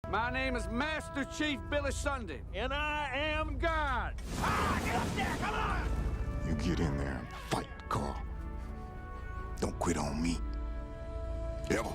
My name is Master Chief Billy Sunday, and I am God. Get up there, come on! You get in there and fight, Carl. Don't quit on me. Ever.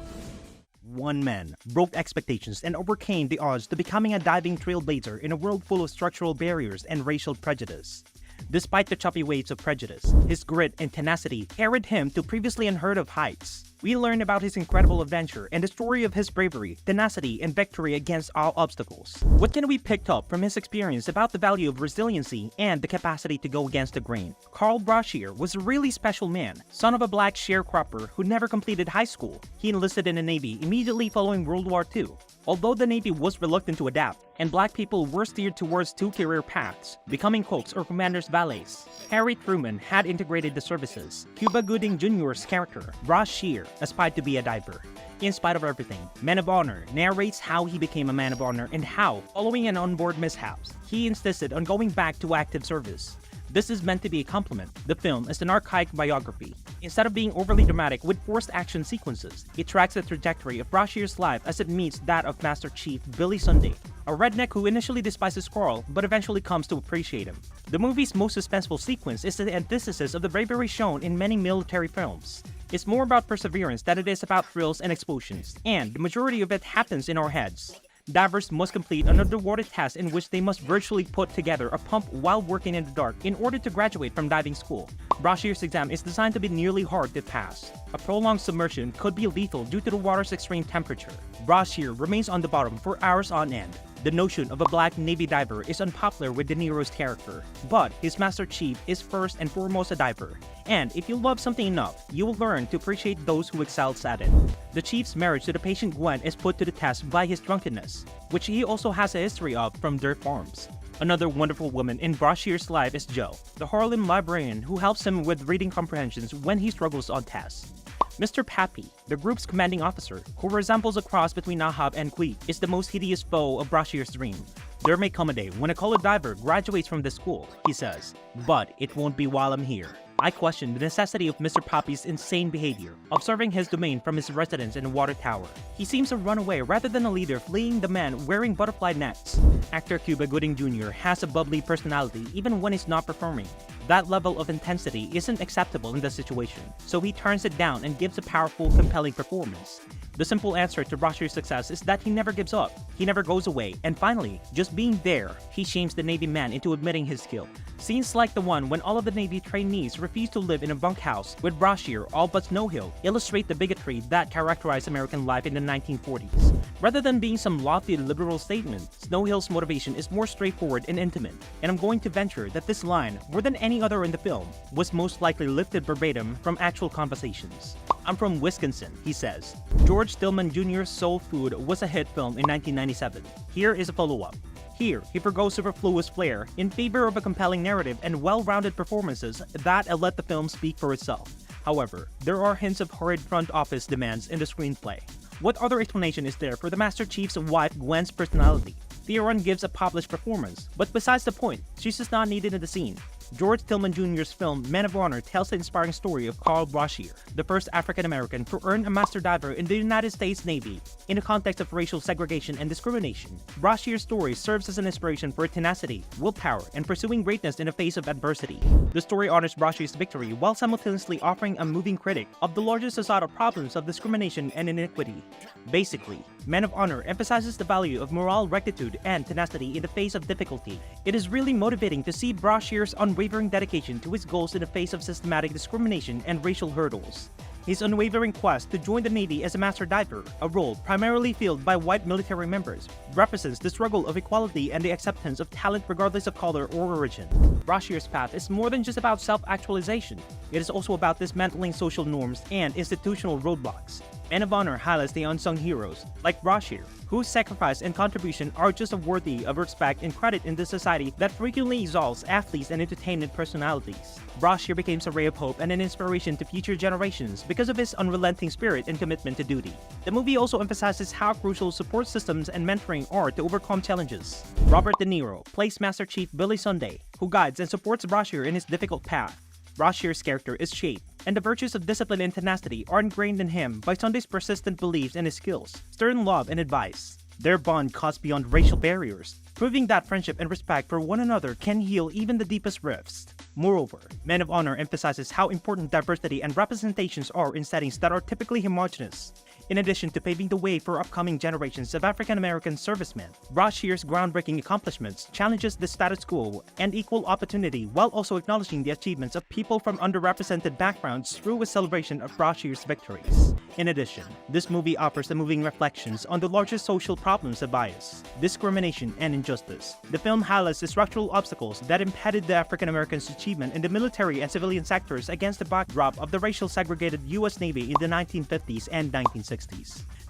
One man broke expectations and overcame the odds to becoming a diving trailblazer in a world full of structural barriers and racial prejudice. Despite the choppy waves of prejudice, his grit and tenacity carried him to previously unheard of heights. We learn about his incredible adventure and the story of his bravery, tenacity, and victory against all obstacles. What can we pick up from his experience about the value of resiliency and the capacity to go against the grain? Carl Brashear was a really special man, son of a black sharecropper who never completed high school. He enlisted in the Navy immediately following World War II. Although the Navy was reluctant to adapt, and black people were steered towards two career paths, becoming cooks or commander's valets, Harry Truman had integrated the services. Cuba Gooding Jr.'s character, Brashear, aspired to be a diver. In spite of everything, Men of Honor narrates how he became a man of honor and how, following an onboard mishaps, he insisted on going back to active service. This is meant to be a compliment. The film is an archaic biography. Instead of being overly dramatic with forced action sequences, it tracks the trajectory of Brashear's life as it meets that of Master Chief Billy Sunday, a redneck who initially despises Carl but eventually comes to appreciate him. The movie's most suspenseful sequence is the antithesis of the bravery shown in many military films. It's more about perseverance than it is about thrills and explosions, and the majority of it happens in our heads. Divers must complete an underwater test in which they must virtually put together a pump while working in the dark in order to graduate from diving school. Brashear's exam is designed to be nearly hard to pass. A prolonged submersion could be lethal due to the water's extreme temperature. Brashear remains on the bottom for hours on end. The notion of a black Navy diver is unpopular with De Niro's character, but his Master Chief is first and foremost a diver. And if you love something enough, you will learn to appreciate those who excels at it. The Chief's marriage to the patient Gwen is put to the test by his drunkenness, which he also has a history of from their farms. Another wonderful woman in Brashear's life is Jo, the Harlem librarian who helps him with reading comprehensions when he struggles on tests. Mr. Pappy, the group's commanding officer, who resembles a cross between Ahab and Queet, is the most hideous foe of Brashear's dream. There may come a day when a colored diver graduates from the school, he says, but it won't be while I'm here. I question the necessity of Mr. Pappy's insane behavior, observing his domain from his residence in a water tower. He seems a runaway rather than a leader fleeing the man wearing butterfly nets. Actor Cuba Gooding Jr. has a bubbly personality even when he's not performing. That level of intensity isn't acceptable in this situation, so he turns it down and gives a powerful, compelling performance. The simple answer to Brashear's success is that he never gives up, he never goes away, and finally, just being there, he shames the Navy man into admitting his skill. Scenes like the one when all of the Navy trainees refuse to live in a bunkhouse with Brashear all but Snow Hill illustrate the bigotry that characterized American life in the 1940s. Rather than being some lofty liberal statement, Snow Hill's motivation is more straightforward and intimate, and I'm going to venture that this line, more than any other in the film, was most likely lifted verbatim from actual conversations. I'm from Wisconsin, he says. George Tillman Jr.'s Soul Food was a hit film in 1997. Here is a follow-up. Here, he forgoes superfluous flair in favor of a compelling narrative and well-rounded performances that let the film speak for itself. However, there are hints of horrid front office demands in the screenplay. What other explanation is there for the Master Chief's wife Gwen's personality? Theron gives a polished performance, but besides the point, she's just not needed in the scene. George Tillman Jr.'s film Men of Honor tells the inspiring story of Carl Brashear, the first African-American to earn a master diver in the United States Navy. In the context of racial segregation and discrimination, Brashear's story serves as an inspiration for tenacity, willpower, and pursuing greatness in the face of adversity. The story honors Brashear's victory while simultaneously offering a moving critic of the largest societal problems of discrimination and inequity. Basically, Men of Honor emphasizes the value of moral rectitude and tenacity in the face of difficulty. It is really motivating to see Brashear's unwavering dedication to his goals in the face of systematic discrimination and racial hurdles. His unwavering quest to join the Navy as a master diver, a role primarily filled by white military members, represents the struggle of equality and the acceptance of talent regardless of color or origin. Brashear's path is more than just about self-actualization. It is also about dismantling social norms and institutional roadblocks. Men of Honor highlights the unsung heroes, like Brashear, whose sacrifice and contribution are just as worthy of respect and credit in this society that frequently exalts athletes and entertainment personalities. Brashear becomes a ray of hope and an inspiration to future generations because of his unrelenting spirit and commitment to duty. The movie also emphasizes how crucial support systems and mentoring are to overcome challenges. Robert De Niro plays Master Chief Billy Sunday, who guides and supports Brashear in his difficult path. Brashear's character is shaped, and the virtues of discipline and tenacity are ingrained in him by Sunday's persistent beliefs in his skills, stern love, and advice. Their bond cuts beyond racial barriers, proving that friendship and respect for one another can heal even the deepest rifts. Moreover, Men of Honor emphasizes how important diversity and representations are in settings that are typically homogeneous. In addition to paving the way for upcoming generations of African-American servicemen, Brashear's groundbreaking accomplishments challenges the status quo and equal opportunity while also acknowledging the achievements of people from underrepresented backgrounds through a celebration of Brashear's victories. In addition, this movie offers a moving reflections on the larger social problems of bias, discrimination, and injustice. The film highlights the structural obstacles that impeded the African-Americans' achievement in the military and civilian sectors against the backdrop of the racial segregated U.S. Navy in the 1950s and 1960s.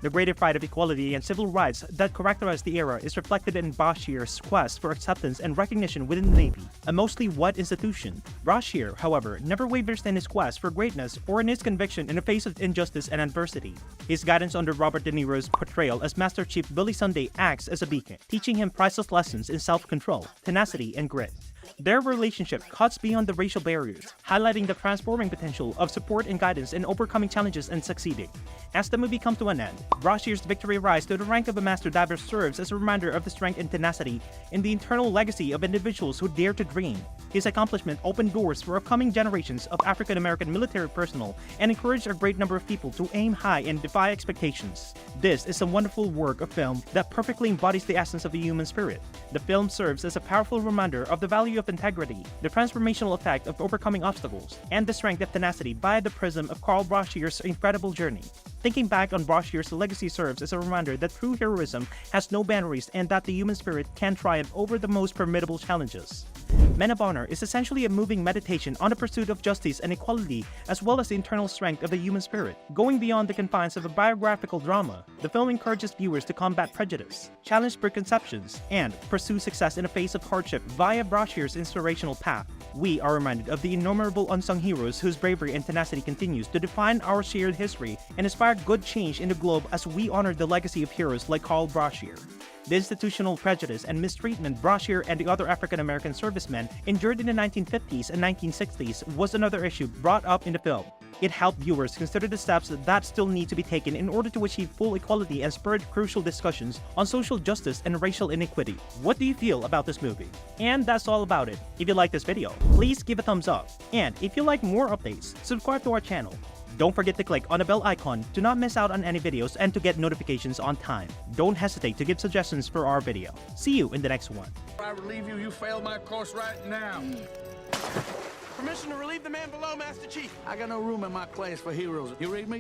The greater pride of equality and civil rights that characterized the era is reflected in Brashear's quest for acceptance and recognition within the Navy, a mostly white institution. Brashear, however, never wavers in his quest for greatness or in his conviction in the face of injustice and adversity. His guidance under Robert De Niro's portrayal as Master Chief Billy Sunday acts as a beacon, teaching him priceless lessons in self-control, tenacity, and grit. Their relationship cuts beyond the racial barriers, highlighting the transforming potential of support and guidance in overcoming challenges and succeeding. As the movie comes to an end, Brashear's victory rise to the rank of a master diver serves as a reminder of the strength and tenacity in the internal legacy of individuals who dare to dream. His accomplishment opened doors for upcoming generations of African-American military personnel and encouraged a great number of people to aim high and defy expectations. This is a wonderful work of film that perfectly embodies the essence of the human spirit. The film serves as a powerful reminder of the value of integrity, the transformational effect of overcoming obstacles, and the strength of tenacity via the prism of Carl Brashear's incredible journey. Thinking back on Brashear's legacy serves as a reminder that true heroism has no boundaries and that the human spirit can triumph over the most formidable challenges. Men of Honor is essentially a moving meditation on the pursuit of justice and equality, as well as the internal strength of the human spirit. Going beyond the confines of a biographical drama, the film encourages viewers to combat prejudice, challenge preconceptions, and pursue success in the face of hardship via Brashear's inspirational path. We are reminded of the innumerable unsung heroes whose bravery and tenacity continues to define our shared history and inspire good change in the globe as we honor the legacy of heroes like Carl Brashear. The institutional prejudice and mistreatment Brashear and the other African-American servicemen endured in the 1950s and 1960s was another issue brought up in the film. It helped viewers consider the steps that still need to be taken in order to achieve full equality and spurred crucial discussions on social justice and racial inequity. What do you feel about this movie? And that's all about it. If you like this video, please give a thumbs up. And if you like more updates, subscribe to our channel. Don't forget to click on the bell icon to not miss out on any videos and to get notifications on time. Don't hesitate to give suggestions for our video. See you in the next one. I relieve you, you failed my course right now. Permission to relieve the man below, Master Chief. I got no room in my class for heroes. You read me?